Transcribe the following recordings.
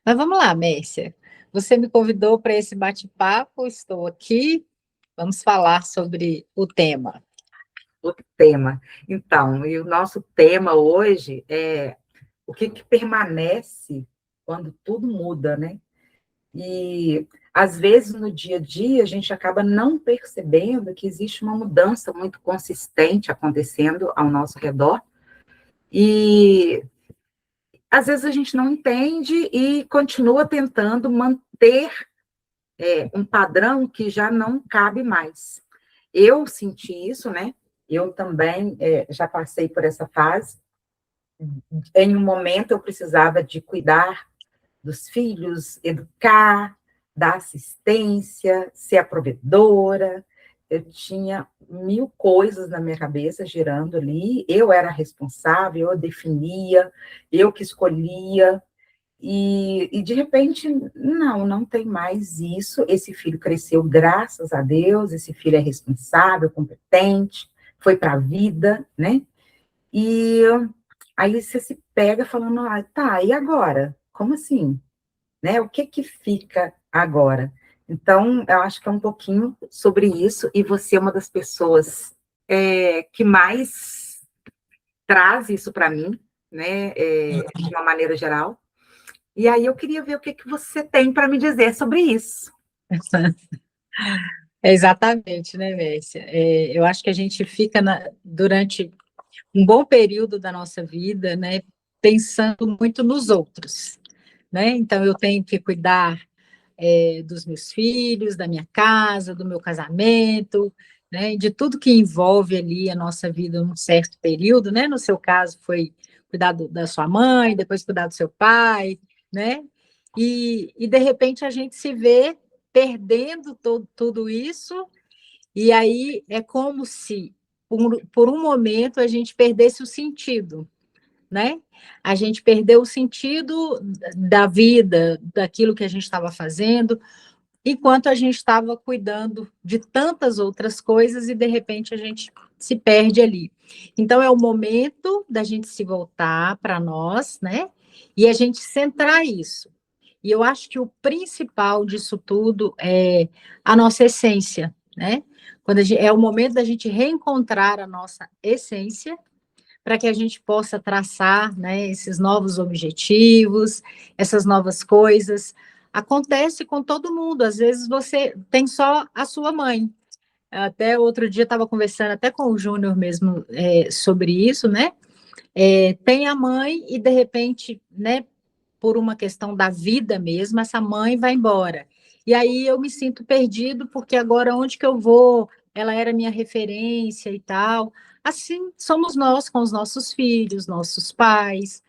Mas vamos lá, Mércia. Você me convidou para esse bate-papo, estou aqui. Vamos falar sobre o tema. O tema. Então, e o nosso tema hoje é o que permanece quando tudo muda, né? E, às vezes, no dia a dia, a gente acaba não percebendo que existe uma mudança muito consistente acontecendo ao nosso redor. E, às vezes, a gente não entende e continua tentando manter um padrão que já não cabe mais. Eu senti isso, né? Eu também já passei por essa fase. Em um momento, eu precisava de cuidar dos filhos, educar, dar assistência, ser a provedora. Eu tinha mil coisas na minha cabeça girando ali. Eu era responsável, eu definia, eu que escolhia. E de repente, não tem mais isso. Esse filho cresceu, graças a Deus, esse filho é responsável, competente, foi para a vida, né? E aí você se pega falando, tá, e agora? Como assim? Né? O que fica agora? Então, eu acho que é um pouquinho sobre isso, e você é uma das pessoas que mais traz isso para mim, né? De uma maneira geral. E aí eu queria ver o que você tem para me dizer sobre isso. É exatamente, né, Mércia? Eu acho que a gente fica durante um bom período da nossa vida, né, pensando muito nos outros, né? Então, eu tenho que cuidar dos meus filhos, da minha casa, do meu casamento, né, de tudo que envolve ali a nossa vida num certo período, né? No seu caso, foi cuidar da sua mãe, depois cuidar do seu pai, né? E de repente a gente se vê perdendo tudo isso, e aí é como se por um momento a gente perdesse o sentido, né? A gente perdeu o sentido da vida, daquilo que a gente estava fazendo, enquanto a gente estava cuidando de tantas outras coisas e de repente a gente se perde ali. Então é o momento da gente se voltar para nós, né? E a gente centrar isso. E eu acho que o principal disso tudo é a nossa essência, né? É o momento da gente reencontrar a nossa essência para que a gente possa traçar, né, esses novos objetivos, essas novas coisas. Acontece com todo mundo, às vezes você tem só a sua mãe. Até outro dia estava conversando até com o Júnior mesmo sobre isso, né? Tem a mãe e de repente, né, por uma questão da vida mesmo, essa mãe vai embora. E aí eu me sinto perdido, porque agora onde que eu vou? Ela era minha referência e tal. Assim somos nós com os nossos filhos, nossos pais,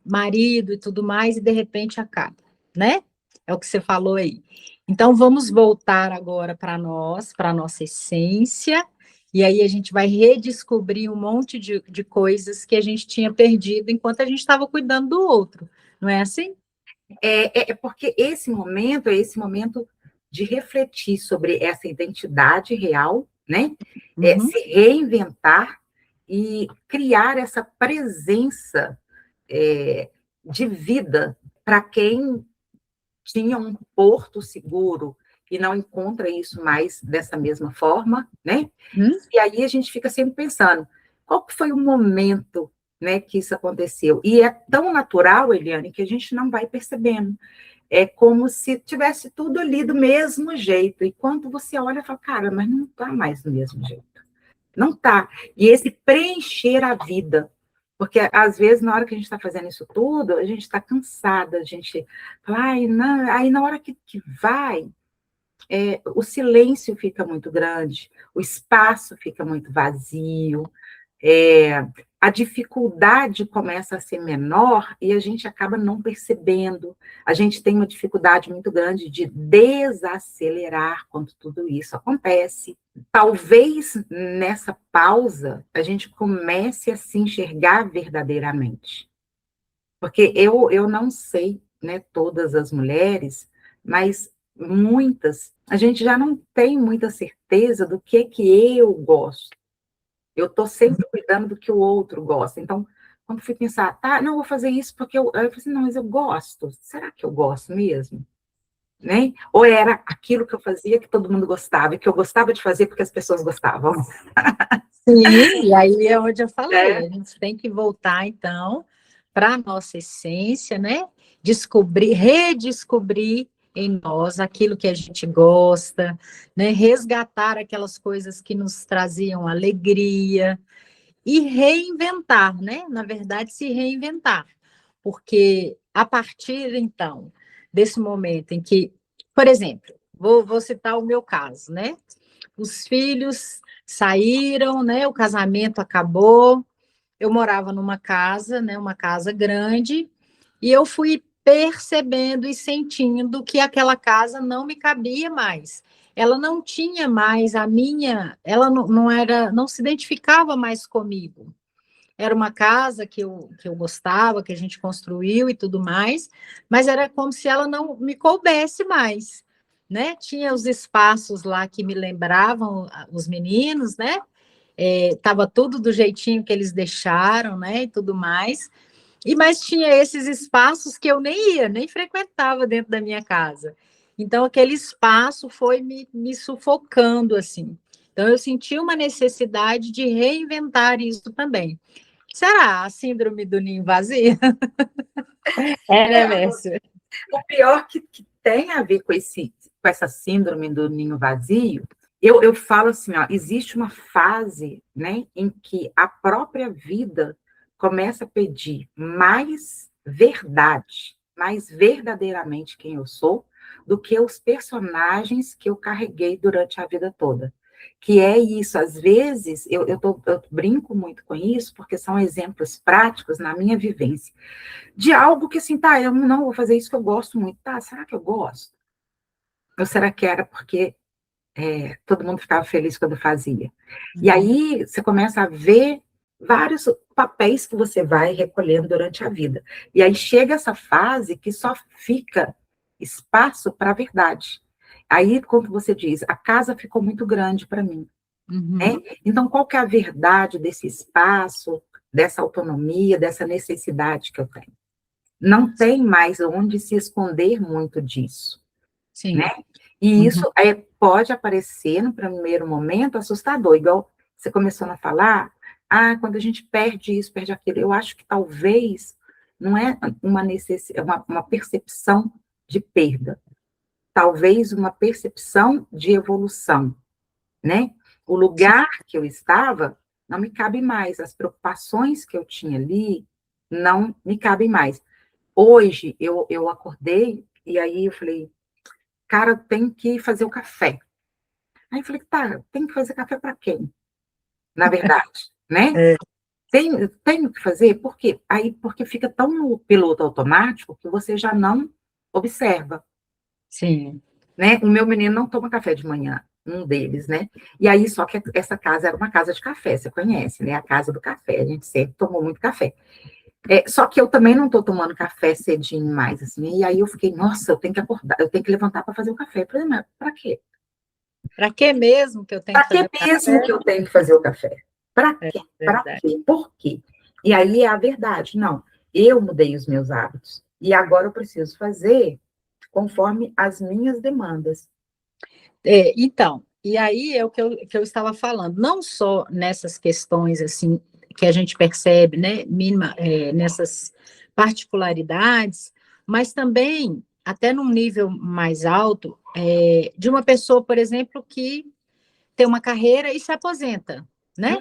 marido e tudo mais, e de repente acaba, né? É o que você falou aí. Então vamos voltar agora para nós, para a nossa essência, e aí a gente vai redescobrir um monte de coisas que a gente tinha perdido enquanto a gente estava cuidando do outro. Não é assim? Porque esse momento de refletir sobre essa identidade real, né? Uhum. Se reinventar e criar essa presença de vida para quem tinha um porto seguro e não encontra isso mais dessa mesma forma, né? Hum? E aí a gente fica sempre pensando, qual que foi o momento, né, que isso aconteceu? E é tão natural, Eliane, que a gente não vai percebendo. É como se tivesse tudo ali do mesmo jeito. E quando você olha, fala, cara, mas não está mais do mesmo jeito. Não está. E esse preencher a vida. Porque, às vezes, na hora que a gente está fazendo isso tudo, a gente está cansada, a gente fala, ai, não. Aí na hora que vai, o silêncio fica muito grande, o espaço fica muito vazio, é, a dificuldade começa a ser menor e a gente acaba não percebendo. A gente tem uma dificuldade muito grande de desacelerar quando tudo isso acontece. Talvez nessa pausa a gente comece a se enxergar verdadeiramente. Porque eu não sei, né, todas as mulheres, mas muitas, a gente já não tem muita certeza do que eu gosto. Eu estou sempre cuidando do que o outro gosta. Então, quando fui pensar, tá, não, vou fazer isso porque eu falei assim, não, mas eu gosto. Será que eu gosto mesmo? Né? Ou era aquilo que eu fazia que todo mundo gostava, e que eu gostava de fazer porque as pessoas gostavam. Sim, e aí é onde eu falei, É. a gente tem que voltar, então, para a nossa essência, né? Descobrir, redescobrir em nós aquilo que a gente gosta, né? Resgatar aquelas coisas que nos traziam alegria e reinventar, né? Na verdade, se reinventar, porque a partir, então, desse momento em que, por exemplo, vou citar o meu caso, né? Os filhos saíram, né? O casamento acabou. Eu morava numa casa, né? Uma casa grande, e eu fui percebendo e sentindo que aquela casa não me cabia mais. Ela não tinha mais a minha, ela não era, não se identificava mais comigo. Era uma casa que eu gostava, que a gente construiu e tudo mais, mas era como se ela não me coubesse mais, né? Tinha os espaços lá que me lembravam os meninos, né? Tava tudo do jeitinho que eles deixaram, né? E tudo mais. E mas tinha esses espaços que eu nem ia, nem frequentava dentro da minha casa. Então aquele espaço foi me sufocando assim. Então eu senti uma necessidade de reinventar isso também. Será a síndrome do ninho vazio? É, né, Mércia? O pior que tem a ver com essa síndrome do ninho vazio, eu falo assim, ó, existe uma fase, né, em que a própria vida começa a pedir mais verdade, mais verdadeiramente quem eu sou, do que os personagens que eu carreguei durante a vida toda. Que é isso, às vezes, eu brinco muito com isso, porque são exemplos práticos na minha vivência de algo que assim, tá, eu não vou fazer isso que eu gosto muito, tá? Será que eu gosto? Ou será que era porque todo mundo ficava feliz quando fazia? E aí você começa a ver vários papéis que você vai recolhendo durante a vida. E aí chega essa fase que só fica espaço para a verdade. Aí, quando você diz, a casa ficou muito grande para mim, né? Então, qual que é a verdade desse espaço, dessa autonomia, dessa necessidade que eu tenho? Não tem mais onde se esconder muito disso, né? Sim. E Uhum. isso pode aparecer no primeiro momento assustador, igual você começou a falar, quando a gente perde isso, perde aquilo. Eu acho que talvez não é uma percepção de perda, talvez uma percepção de evolução, né? O Sim. lugar que eu estava não me cabe mais, as preocupações que eu tinha ali não me cabem mais. Hoje eu acordei e aí eu falei, cara, tem que fazer o café. Aí eu falei, tá, tem que fazer café para quem? Na verdade, né? É, Tenho que fazer, por quê? Aí, porque fica tão no piloto automático que você já não observa, sim. né? O meu menino não toma café de manhã, um deles, né? E aí, só que essa casa era uma casa de café, você conhece, né? A casa do café, a gente sempre tomou muito café. Só que eu também não estou tomando café cedinho mais, assim, e aí eu fiquei, nossa, eu tenho que acordar, eu tenho que levantar para fazer o café. Eu falei, mas para quê? Para que mesmo que eu tenho Para que fazer que o mesmo café? que eu tenho que fazer o café? Para É quê? Para verdade. quê? Por quê? E aí é a verdade, não, eu mudei os meus hábitos, e agora eu preciso fazer conforme as minhas demandas. Então, e aí é o que eu estava falando, não só nessas questões assim que a gente percebe, né, nessas particularidades, mas também até num nível mais alto, de uma pessoa, por exemplo, que tem uma carreira e se aposenta, né?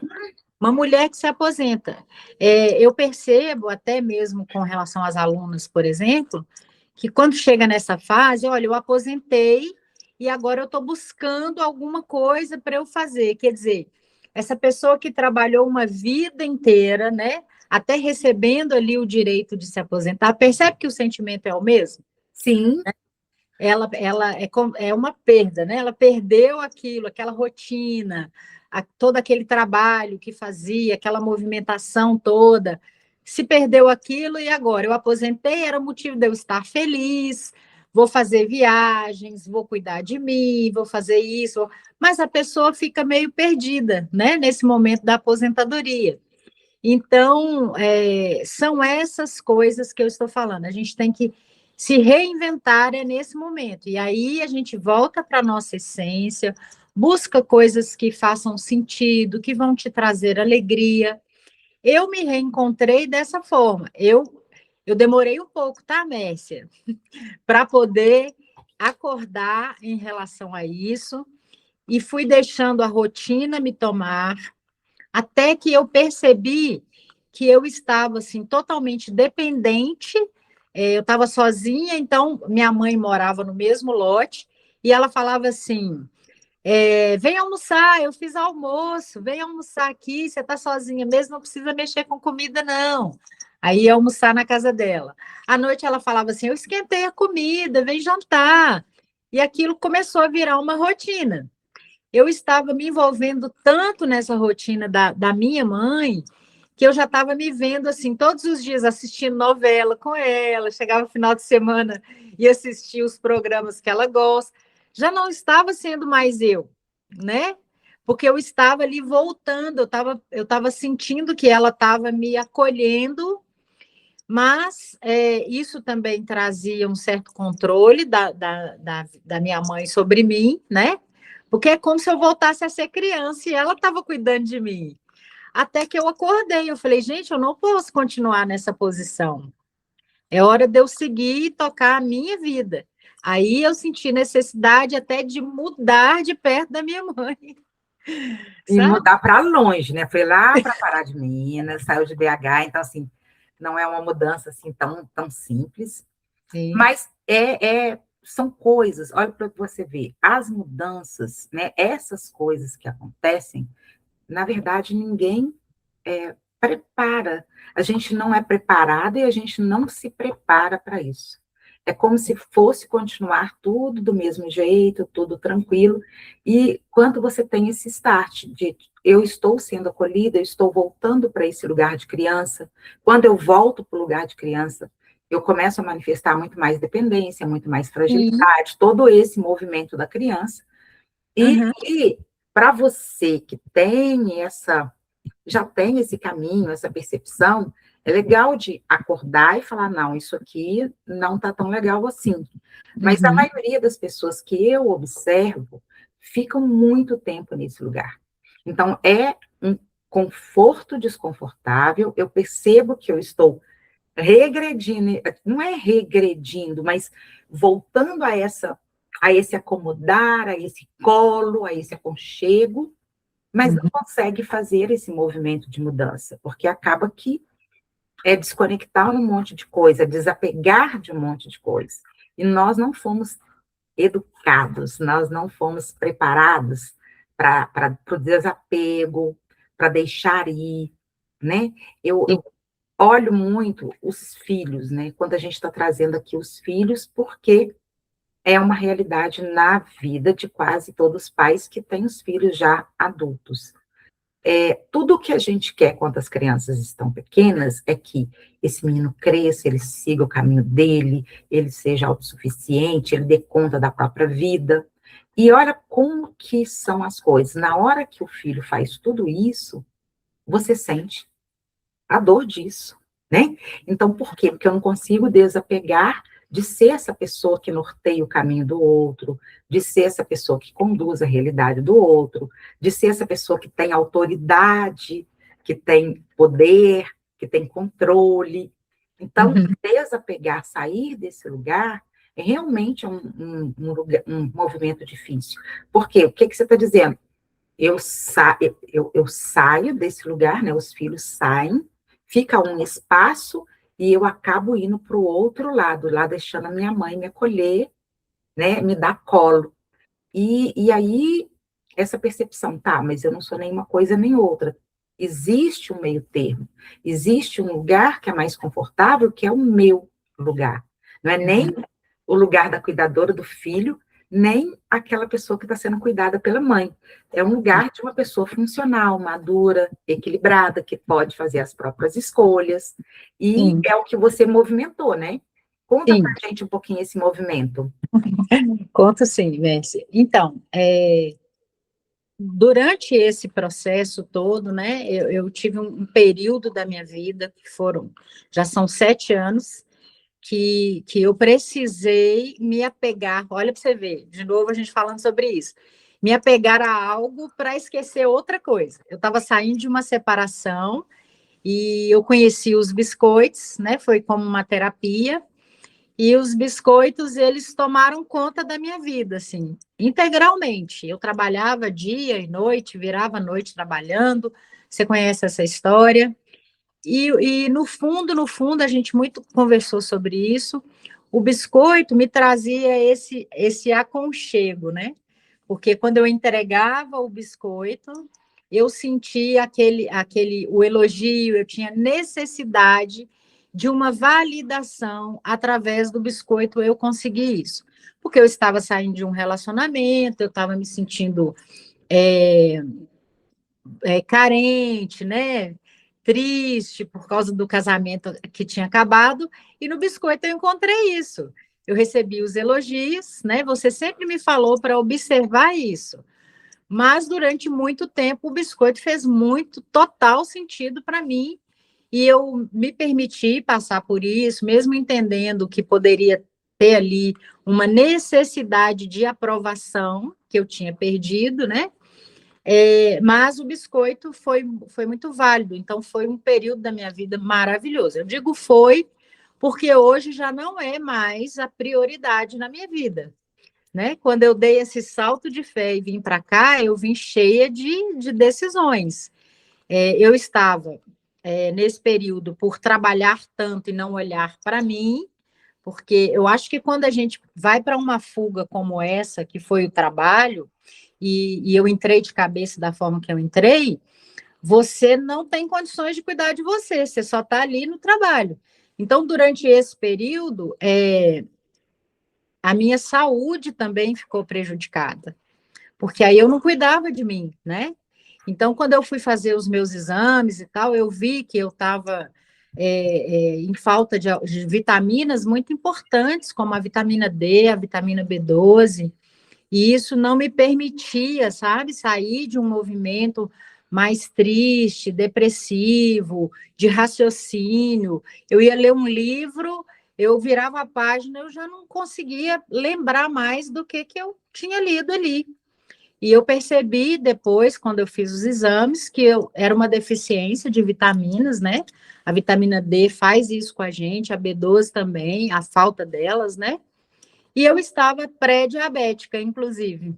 Uma mulher que se aposenta. Eu percebo, até mesmo com relação às alunas, por exemplo, que quando chega nessa fase, olha, eu aposentei e agora eu estou buscando alguma coisa para eu fazer. Quer dizer, essa pessoa que trabalhou uma vida inteira, né? Até recebendo ali o direito de se aposentar, percebe que o sentimento é o mesmo? Sim, Ela é uma perda, né? Ela perdeu aquilo, aquela rotina, todo aquele trabalho que fazia, aquela movimentação toda. Se perdeu aquilo e agora eu aposentei, era motivo de eu estar feliz, vou fazer viagens, vou cuidar de mim, vou fazer isso, mas a pessoa fica meio perdida, né? Nesse momento da aposentadoria. Então, são essas coisas que eu estou falando. A gente tem que se reinventar nesse momento. E aí a gente volta para a nossa essência, busca coisas que façam sentido, que vão te trazer alegria. Eu me reencontrei dessa forma. Eu demorei um pouco, tá, Mércia? Para poder acordar em relação a isso e fui deixando a rotina me tomar até que eu percebi que eu estava assim totalmente dependente. Eu estava sozinha, então minha mãe morava no mesmo lote e ela falava assim: vem almoçar, eu fiz almoço, vem almoçar aqui, você está sozinha mesmo, não precisa mexer com comida, não. Aí ia almoçar na casa dela. À noite ela falava assim: eu esquentei a comida, vem jantar. E aquilo começou a virar uma rotina. Eu estava me envolvendo tanto nessa rotina da minha mãe, que eu já estava me vendo assim, todos os dias assistindo novela com ela, chegava no final de semana e assistia os programas que ela gosta. Já não estava sendo mais eu, né? Porque eu estava ali voltando, eu tava sentindo que ela estava me acolhendo, mas isso também trazia um certo controle da minha mãe sobre mim, né? Porque é como se eu voltasse a ser criança e ela estava cuidando de mim. Até que eu acordei, eu falei, gente, eu não posso continuar nessa posição. É hora de eu seguir e tocar a minha vida. Aí eu senti necessidade até de mudar de perto da minha mãe, E sabe? mudar para longe, né? Foi lá para Pará de Minas, saiu de BH, então, assim, não é uma mudança assim tão simples, Sim. mas são coisas, olha para você ver, as mudanças, né? Essas coisas que acontecem, na verdade, ninguém prepara. A gente não é preparado e a gente não se prepara para isso. É como se fosse continuar tudo do mesmo jeito, tudo tranquilo. E quando você tem esse start de eu estou sendo acolhida, eu estou voltando para esse lugar de criança, quando eu volto para o lugar de criança, eu começo a manifestar muito mais dependência, muito mais Sim. fragilidade, todo esse movimento da criança. E, Uhum. e para você que já tem esse caminho, essa percepção, é legal de acordar e falar, não, isso aqui não está tão legal assim. Mas a Uhum. maioria das pessoas que eu observo ficam muito tempo nesse lugar. Então, é um conforto desconfortável, eu percebo que eu estou regredindo, não é regredindo, mas voltando a esse acomodar, a esse colo, a esse aconchego, mas não Uhum. consegue fazer esse movimento de mudança, porque acaba que é desconectar um monte de coisa, desapegar de um monte de coisa. E nós não fomos educados, nós não fomos preparados para o desapego, para deixar ir, né? Eu olho muito os filhos, né? Quando a gente está trazendo aqui os filhos, porque é uma realidade na vida de quase todos os pais que têm os filhos já adultos. Tudo o que a gente quer quando as crianças estão pequenas é que esse menino cresça, ele siga o caminho dele, ele seja autossuficiente, ele dê conta da própria vida. E olha como que são as coisas. Na hora que o filho faz tudo isso, você sente a dor disso, né? Então, por quê? Porque eu não consigo desapegar de ser essa pessoa que norteia o caminho do outro, de ser essa pessoa que conduz a realidade do outro, de ser essa pessoa que tem autoridade, que tem poder, que tem controle. Então, Uhum. desapegar, sair desse lugar, é realmente um movimento difícil. Por quê? O que você está dizendo? Eu saio desse lugar, né? Os filhos saem, fica um espaço e eu acabo indo para o outro lado, lá deixando a minha mãe me acolher, né? Me dar colo. E aí, essa percepção, tá, mas eu não sou nenhuma coisa nem outra. Existe um meio termo, existe um lugar que é mais confortável, que é o meu lugar. Não é nem Uhum. o lugar da cuidadora do filho, nem aquela pessoa que está sendo cuidada pela mãe. É um lugar de uma pessoa funcional, madura, equilibrada, que pode fazer as próprias escolhas. E Sim, é o que você movimentou, né? Conta sim. pra gente um pouquinho esse movimento. Conto sim, Messi. Então, durante esse processo todo, né, eu tive um período da minha vida, que já são 7 anos, que eu precisei me apegar, olha para você ver, de novo a gente falando sobre isso, me apegar a algo para esquecer outra coisa. Eu estava saindo de uma separação e eu conheci os biscoitos, né, foi como uma terapia, e os biscoitos, eles tomaram conta da minha vida, assim, integralmente. Eu trabalhava dia e noite, virava noite trabalhando, você conhece essa história. E no fundo, a gente muito conversou sobre isso. O biscoito me trazia esse aconchego, né? Porque quando eu entregava o biscoito, eu sentia o elogio, eu tinha necessidade de uma validação através do biscoito, eu consegui isso. Porque eu estava saindo de um relacionamento, eu estava me sentindo é, carente, né? Triste por causa do casamento que tinha acabado, e no biscoito eu encontrei isso. Eu recebi os elogios, né? Você sempre me falou para observar isso. Mas durante muito tempo o biscoito fez total sentido para mim, e eu me permiti passar por isso, mesmo entendendo que poderia ter ali uma necessidade de aprovação que eu tinha perdido, né? Mas o biscoito foi muito válido, então foi um período da minha vida maravilhoso. Eu digo foi, porque hoje já não é mais a prioridade na minha vida, né? Quando eu dei esse salto de fé e vim para cá, eu vim cheia de decisões. Eu estava, nesse período, por trabalhar tanto e não olhar para mim, porque eu acho que quando a gente vai para uma fuga como essa, que foi o trabalho, e eu entrei de cabeça da forma que eu entrei, você não tem condições de cuidar de você só está ali no trabalho. Então, durante esse período, a minha saúde também ficou prejudicada, porque aí eu não cuidava de mim, né? Então, quando eu fui fazer os meus exames e tal, eu vi que eu estava em falta de vitaminas muito importantes, como a vitamina D, a vitamina B12, e isso não me permitia, sabe, sair de um movimento mais triste, depressivo, de raciocínio. Eu ia ler um livro, eu virava a página, eu já não conseguia lembrar mais do que eu tinha lido ali. E eu percebi depois, quando eu fiz os exames, que era uma deficiência de vitaminas, né? A vitamina D faz isso com a gente, a B12 também, a falta delas, né? E eu estava pré-diabética, inclusive,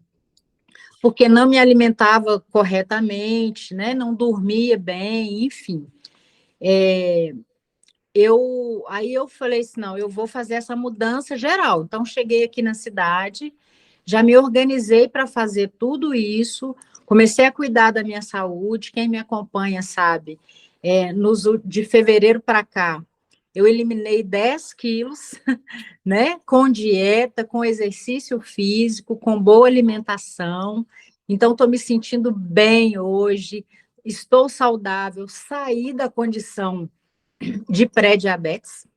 porque não me alimentava corretamente, né? Não dormia bem, enfim. Aí eu falei assim, não, eu vou fazer essa mudança geral. Então, cheguei aqui na cidade, já me organizei para fazer tudo isso, comecei a cuidar da minha saúde, quem me acompanha sabe, de fevereiro para cá, eu eliminei 10 quilos, né, com dieta, com exercício físico, com boa alimentação, então estou me sentindo bem hoje, estou saudável, saí da condição de pré-diabetes.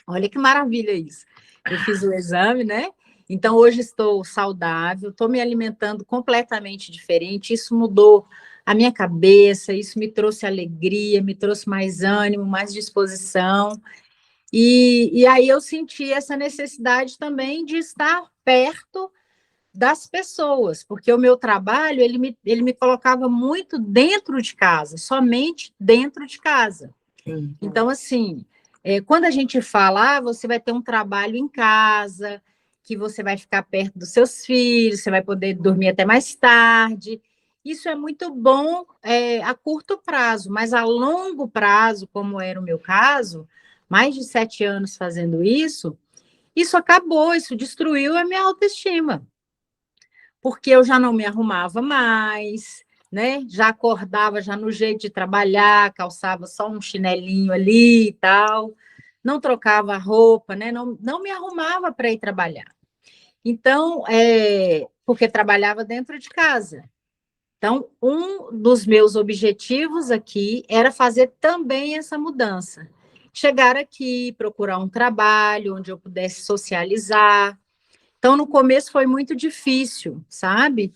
Olha que maravilha isso. Eu fiz o exame, né? Então, hoje estou saudável, estou me alimentando completamente diferente. Isso mudou a minha cabeça, isso me trouxe alegria, me trouxe mais ânimo, mais disposição. E aí eu senti essa necessidade também de estar perto das pessoas, porque o meu trabalho, ele me colocava muito dentro de casa, somente dentro de casa. Sim. Então, assim, quando a gente fala, você vai ter um trabalho em casa, que você vai ficar perto dos seus filhos, você vai poder dormir até mais tarde. Isso é muito bom a curto prazo, mas a longo prazo, como era o meu caso, mais de 7 anos fazendo isso acabou, isso destruiu a minha autoestima, porque eu já não me arrumava mais, né? Já acordava já no jeito de trabalhar, calçava só um chinelinho ali e tal, não trocava a roupa, né? Não me arrumava para ir trabalhar. Então, porque trabalhava dentro de casa. Então, um dos meus objetivos aqui era fazer também essa mudança. Chegar aqui, procurar um trabalho onde eu pudesse socializar. Então, no começo foi muito difícil, sabe?